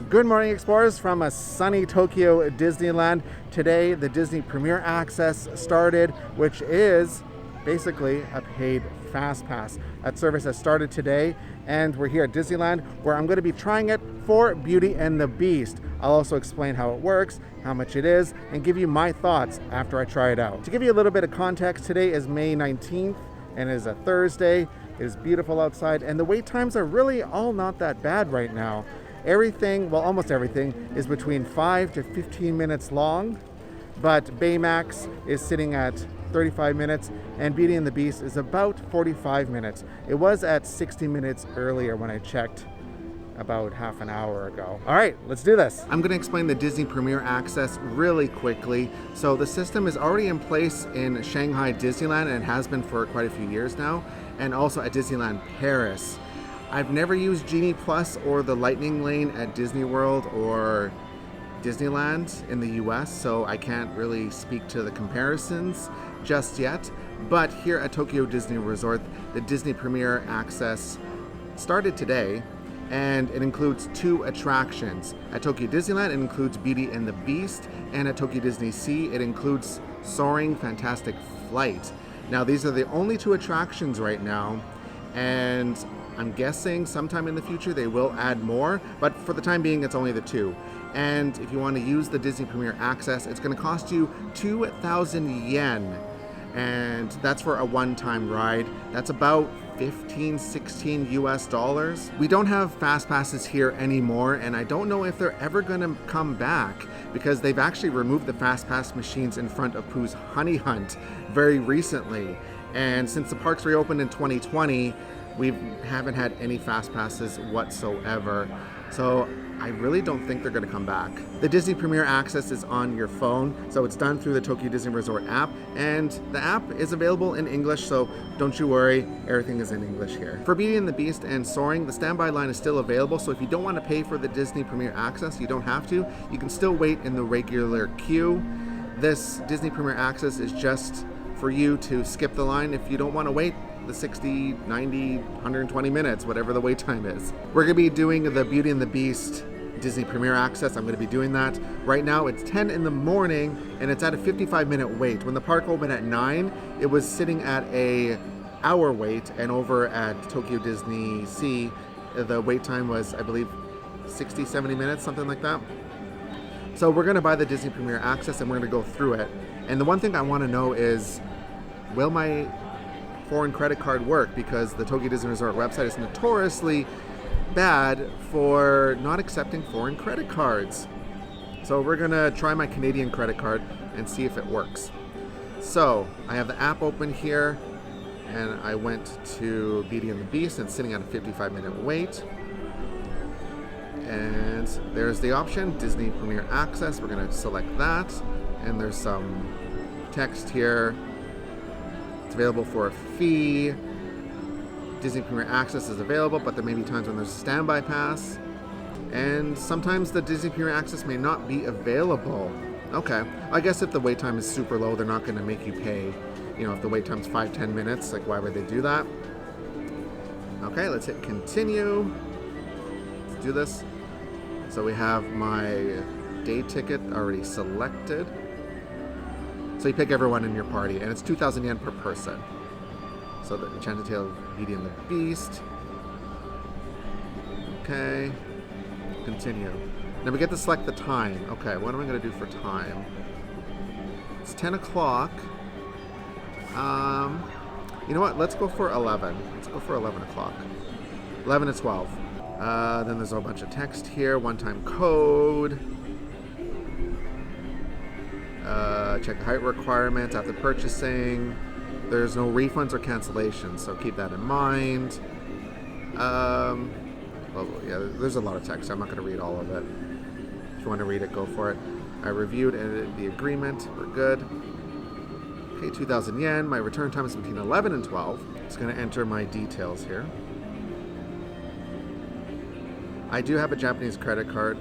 Good morning, explorers, from a sunny Tokyo Disneyland. Today, the Disney Premier Access started, which is basically a paid FastPass. That service has started today, and we're here at Disneyland, where I'm going to be trying it for Beauty and the Beast. I'll also explain how it works, how much it is, and give you my thoughts after I try it out. To give you a little bit of context, today is May 19th, and it is a Thursday. It is beautiful outside, and the wait times are really all not that bad right now. Everything, well, almost everything, is between 5 to 15 minutes long, but Baymax is sitting at 35 minutes, and Beauty and the Beast is about 45 minutes. It was at 60 minutes earlier when I checked about half an hour ago. All right, let's do this. I'm going to explain the Disney Premier Access really quickly. So the system is already in place in Shanghai Disneyland, and it has been for quite a few years now, and also at Disneyland Paris. I've never used Genie Plus or the Lightning Lane at Disney World or Disneyland in the US, so I can't really speak to the comparisons just yet. But here at Tokyo Disney Resort, the Disney Premier Access started today, and it includes 2 attractions. At Tokyo Disneyland, it includes Beauty and the Beast, and at Tokyo Disney Sea, it includes Soaring Fantastic Flight. Now, these are the only 2 attractions right now, and I'm guessing sometime in the future they will add more, but for the time being, it's only the 2. And if you want to use the Disney Premier Access, it's going to cost you 2,000 yen, and that's for a one-time ride. That's about 15, 16 US dollars. We don't have fast passes here anymore, and I don't know if they're ever going to come back, because they've actually removed the fast pass machines in front of Pooh's Honey Hunt very recently. And since the parks reopened in 2020, we haven't had any fast passes whatsoever. So I really don't think they're going to come back. The Disney Premier Access is on your phone, so it's done through the Tokyo Disney Resort app, and the app is available in English, so don't you worry, everything is in English here. For Beauty and the Beast and Soaring, the standby line is still available, so if you don't want to pay for the Disney Premier Access, you don't have to. You can still wait in the regular queue. This Disney Premier Access is just for you to skip the line if you don't want to wait the 60, 90, 120 minutes, whatever the wait time is. We're going to be doing the Beauty and the Beast Disney Premier Access. I'm going to be doing that. Right now it's 10 in the morning and it's at a 55-minute wait. When the park opened at 9, it was sitting at a hour wait, and over at Tokyo Disney Sea, the wait time was, I believe, 60, 70 minutes, something like that. So we're going to buy the Disney Premier Access and we're going to go through it. And the one thing I want to know is, will my foreign credit card work? Because the Tokyo Disney Resort website is notoriously bad for not accepting foreign credit cards. So we're gonna try my Canadian credit card and see if it works. So I have the app open here, and I went to Beauty and the Beast, and it's sitting at a 55-minute wait. And there's the option, Disney Premier Access. We're gonna select that, and there's some text here. It's available for a fee. Disney Premier Access is available, but there may be times when there's a standby pass. And sometimes the Disney Premier Access may not be available. Okay, I guess if the wait time is super low, they're not going to make you pay. You know, if the wait time's 5-10 minutes, like, why would they do that? Okay, let's hit continue. Let's do this. So we have my day ticket already selected. So you pick everyone in your party, and it's 2,000 yen per person. So the Enchanted Tale of Beauty and the Beast. Okay. Continue. Now we get to select the time. Okay, what am I going to do for time? It's 10 o'clock. You know what? Let's go for 11. Let's go for 11 o'clock. 11 to 12. Then there's a bunch of text here. One-time code. Check the height requirements after purchasing. There's no refunds or cancellations, so keep that in mind. Well, yeah, there's a lot of text. I'm not going to read all of it. If you want to read it, go for it. I reviewed the agreement. We're good. Okay, 2,000 yen. My return time is between 11 and 12. It's going to enter my details here. I do have a Japanese credit card,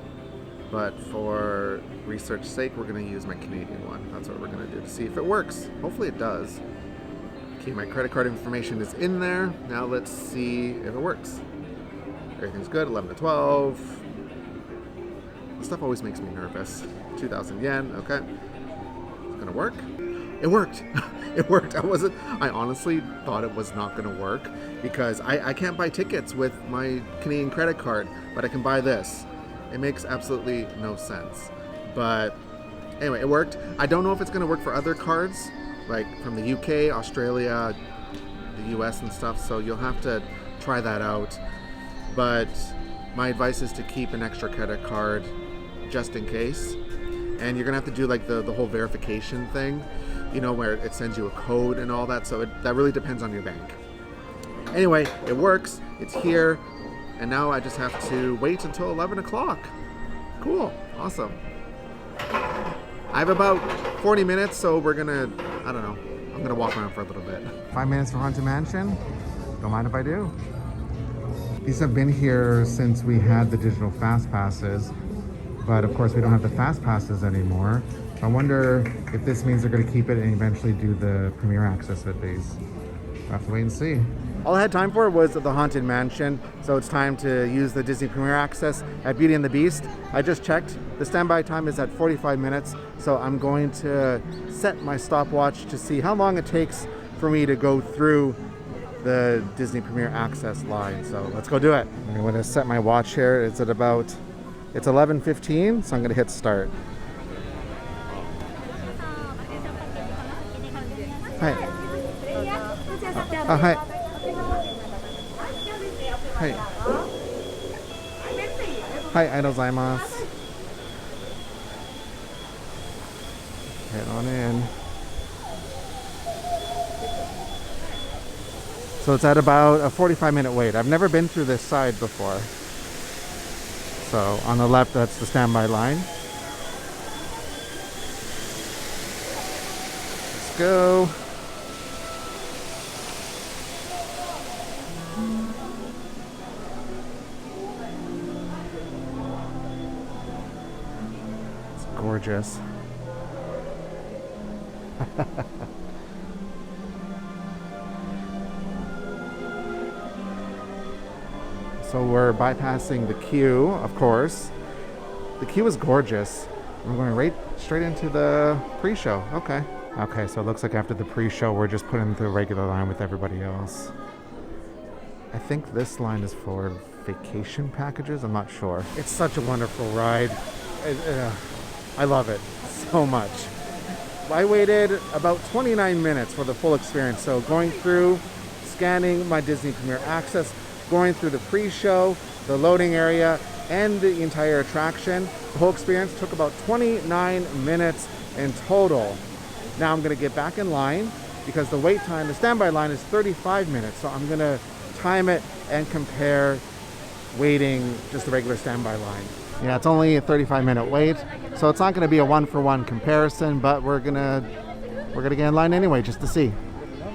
but for research's sake, we're going to use my Canadian one. That's what we're going to do to see if it works. Hopefully it does. Okay, my credit card information is in there. Now let's see if it works. Everything's good, 11 to 12. This stuff always makes me nervous. 2,000 yen, okay. It's gonna work. It worked. It worked. I honestly thought it was not gonna work because I can't buy tickets with my Canadian credit card, but I can buy this. It makes absolutely no sense. But anyway, it worked. I don't know if it's gonna work for other cards, like from the UK, Australia, the US and stuff, so you'll have to try that out. But my advice is to keep an extra credit card just in case. And you're gonna have to do like the whole verification thing, you know, where it sends you a code and all that, so that really depends on your bank. Anyway, it works, it's here, and now I just have to wait until 11 o'clock. Cool, awesome. I have about 40 minutes, so we're gonna, I don't know, I'm gonna walk around for a little bit. 5 minutes for Haunted Mansion? Don't mind if I do. These have been here since we had the digital fast passes, but of course we don't have the fast passes anymore. I wonder if this means they're gonna keep it and eventually do the premiere access with these. We'll have to wait and see. All I had time for was the Haunted Mansion, so it's time to use the Disney Premiere Access at Beauty and the Beast. I just checked. The standby time is at 45 minutes, so I'm going to set my stopwatch to see how long it takes for me to go through the Disney Premiere Access line. So let's go do it. I'm going to set my watch here. It's 11:15, so I'm going to hit start. Hi. Hi. Hi. Hi, arigatou gozaimasu. Head on in. So it's at about a 45-minute wait. I've never been through this side before. So on the left, that's the standby line. Let's go. Gorgeous. So we're bypassing the queue, of course. The queue is gorgeous. We're going right straight into the pre-show. Okay. Okay, so it looks like after the pre-show, we're just putting the regular line with everybody else. I think this line is for vacation packages. I'm not sure. It's such a wonderful ride. I love it so much. I waited about 29 minutes for the full experience. So going through, scanning my Disney Premiere Access, going through the pre-show, the loading area, and the entire attraction. The whole experience took about 29 minutes in total. Now I'm gonna get back in line because the wait time, the standby line is 35 minutes. So I'm gonna time it and compare waiting just the regular standby line. Yeah, it's only a 35-minute wait, so it's not going to be a one-for-one comparison, but we're gonna get in line anyway just to see.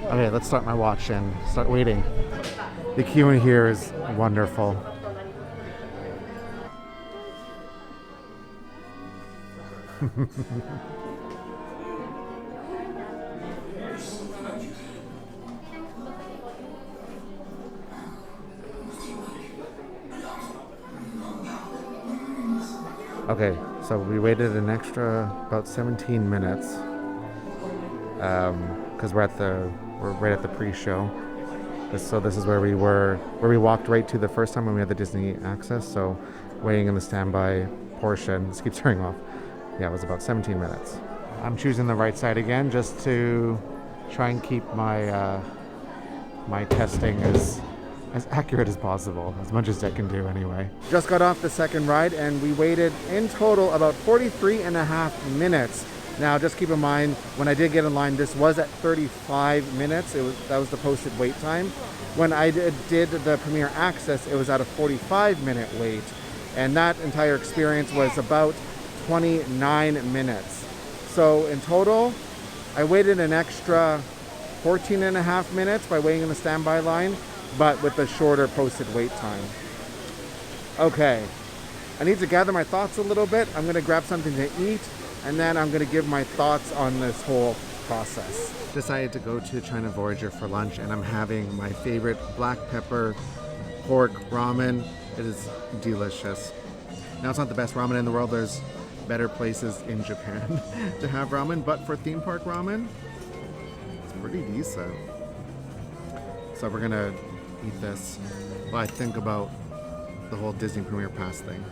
Okay, let's start my watch and start waiting. The queue in here is wonderful. Okay, so we waited an extra about 17 minutes because we're right at the pre-show. So this is where we walked right to the first time when we had the Disney Access. So waiting in the standby portion. This keeps turning off. Yeah, it was about 17 minutes. I'm choosing the right side again just to try and keep my my testing as accurate as possible, as much as I can do anyway. Just got off the second ride and we waited in total about 43.5 minutes. Now just keep in mind, when I did get in line, this was at 35 minutes. That was the posted wait time. When I did the Premiere Access, it was at a 45-minute wait. And that entire experience was about 29 minutes. So in total, I waited an extra 14.5 minutes by waiting in the standby line, but with a shorter posted wait time. Okay, I need to gather my thoughts a little bit. I'm gonna grab something to eat, and then I'm gonna give my thoughts on this whole process. Decided to go to China Voyager for lunch, and I'm having my favorite black pepper pork ramen. It is delicious. Now, it's not the best ramen in the world. There's better places in Japan to have ramen, but for theme park ramen, it's pretty decent. So we're gonna eat this while I think about the whole Disney Premier Pass thing.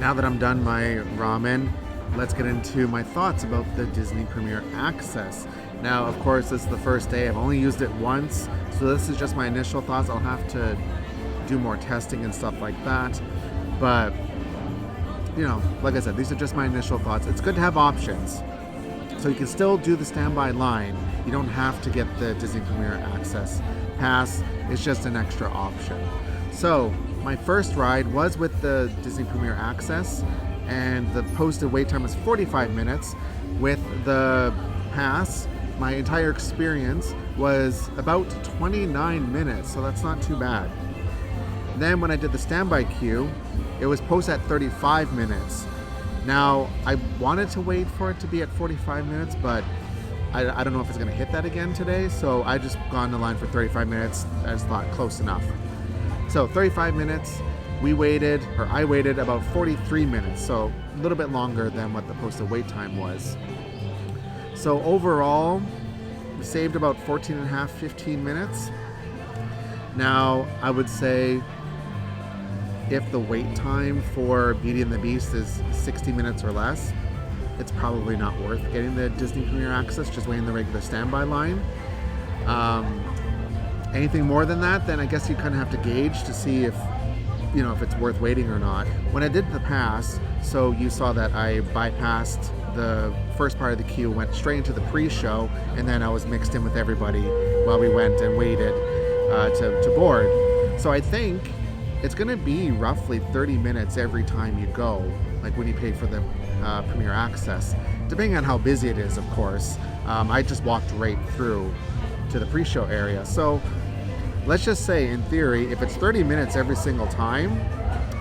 Now that I'm done my ramen, let's get into my thoughts about the Disney Premier Access. Now, of course, this is the first day. I've only used it once, so this is just my initial thoughts. I'll have to do more testing and stuff like that. But, you know, like I said, these are just my initial thoughts. It's good to have options. So you can still do the standby line. You don't have to get the Disney Premier Access Pass. It's just an extra option. So, my first ride was with the Disney Premier Access, and the posted wait time was 45 minutes. With the pass, my entire experience was about 29 minutes, so that's not too bad. Then when I did the standby queue, it was posted at 35 minutes. Now, I wanted to wait for it to be at 45 minutes, but I don't know if it's going to hit that again today, so I just got on the line for 35 minutes. I just thought close enough. So 35 minutes, I waited about 43 minutes, so a little bit longer than what the posted wait time was. So overall, we saved about 14 and a half, 15 minutes. Now, I would say if the wait time for Beauty and the Beast is 60 minutes or less, it's probably not worth getting the Disney Premier Access, just waiting the regular standby line. Anything more than that, then I guess you kind of have to gauge to see if it's worth waiting or not. When I did the pass, so you saw that I bypassed the first part of the queue, went straight into the pre-show, and then I was mixed in with everybody while we went and waited to board. So I think it's going to be roughly 30 minutes every time you go, like when you pay for the Premier Access, depending on how busy it is, of course. I just walked right through to the pre-show area. So let's just say, in theory, if it's 30 minutes every single time,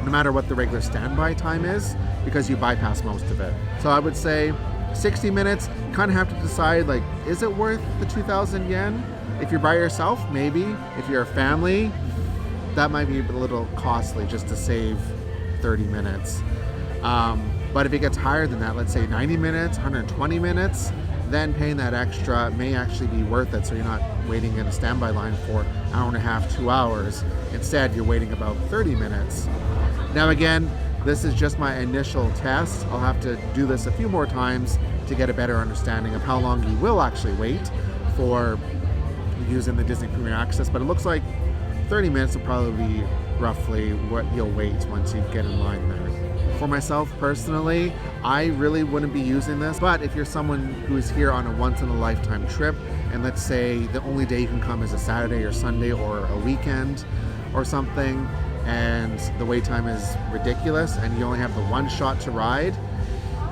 no matter what the regular standby time is, because you bypass most of it. So I would say 60 minutes, you kind of have to decide, like, is it worth the 2,000 yen? If you're by yourself, maybe. If you're a family, that might be a little costly just to save 30 minutes. But if it gets higher than that, let's say 90 minutes, 120 minutes, then paying that extra may actually be worth it, so you're not waiting in a standby line for an hour and a half, 2 hours. Instead, you're waiting about 30 minutes. Now again, this is just my initial test. I'll have to do this a few more times to get a better understanding of how long you will actually wait for using the Disney Premier Access, but it looks like 30 minutes will probably be roughly what you'll wait once you get in line there. For myself personally, I really wouldn't be using this, but if you're someone who is here on a once-in-a-lifetime trip, and let's say the only day you can come is a Saturday or Sunday or a weekend or something, and the wait time is ridiculous and you only have the one shot to ride,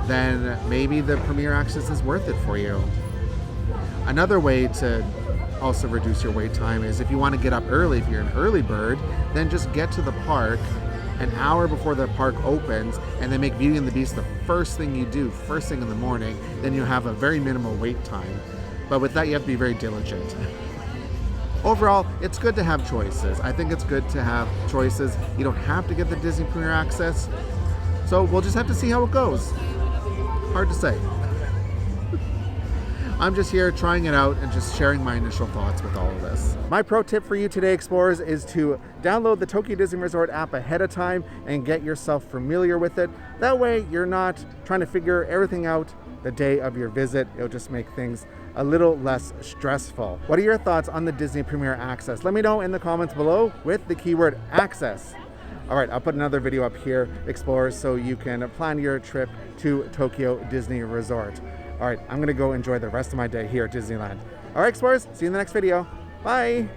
then maybe the Premier Access is worth it for you. Another way to also reduce your wait time is if you want to get up early, if you're an early bird, then just get to the park an hour before the park opens, and then make Beauty and the Beast the first thing you do, first thing in the morning. Then you have a very minimal wait time. But with that, you have to be very diligent. Overall, it's good to have choices. I think it's good to have choices. You don't have to get the Disney Premier Access. So we'll just have to see how it goes. Hard to say. I'm just here trying it out and just sharing my initial thoughts with all of this. My pro tip for you today, Explorers, is to download the Tokyo Disney Resort app ahead of time and get yourself familiar with it. That way you're not trying to figure everything out the day of your visit. It'll just make things a little less stressful. What are your thoughts on the Disney Premier Access? Let me know in the comments below with the keyword access. All right, I'll put another video up here, Explorers, so you can plan your trip to Tokyo Disney Resort. All right, I'm gonna go enjoy the rest of my day here at Disneyland. All right, Explorers, see you in the next video. Bye.